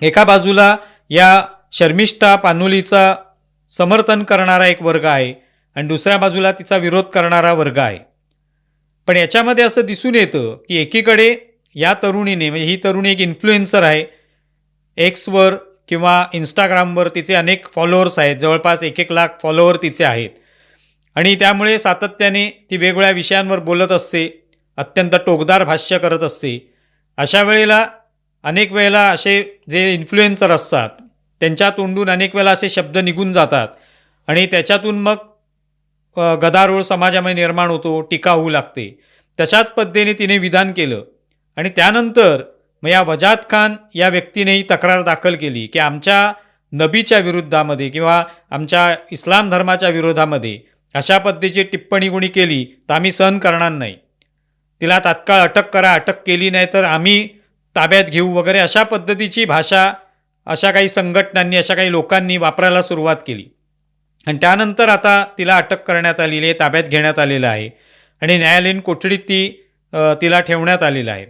एका बाजूला या शर्मिष्ठा पानुलीचा समर्थन करणारा एक वर्ग आहे आणि दुसऱ्या बाजूला तिचा विरोध करणारा वर्ग आहे. पण याच्यामध्ये असं दिसून येतं की एकीकडे या तरुणीने, म्हणजे ही तरुणी एक इन्फ्लुएन्सर आहे, एक्सवर किंवा इंस्टाग्रामवर तिचे अनेक फॉलोअर्स आहेत, जवळपास 1-1 लाख फॉलोअर तिचे आहेत आणि त्यामुळे सातत्याने ती वेगवेगळ्या विषयांवर बोलत असते, अत्यंत टोकदार भाष्य करत असते. अशा वेळेला अनेक वेळेला असे जे इन्फ्लुएन्सर असतात त्यांच्या तोंडून अनेक वेळेला असे शब्द निघून जातात आणि त्याच्यातून मग गदारोळ समाजामध्ये निर्माण होतो, टीका होऊ लागते. तशाच पद्धतीने तिने विधान केलं आणि त्यानंतर मग या वजाद खान या व्यक्तीनेही तक्रार दाखल केली की आमच्या नबीच्या विरुद्धामध्ये किंवा आमच्या इस्लाम धर्माच्या विरोधामध्ये अशा पद्धतीची टिप्पणी कोणी केली तर आम्ही सहन करणार नाही, तिला तात्काळ अटक करा, अटक केली नाही तर आम्ही ताब्यात घेऊ वगैरे अशा पद्धतीची भाषा अशा काही संघटनांनी, अशा काही लोकांनी वापरायला सुरुवात केली आणि त्यानंतर आता तिला अटक करण्यात आलेली आहे, ताब्यात घेण्यात आलेलं आहे आणि न्यायालयीन कोठडीत तिला ठेवण्यात आलेलं आहे.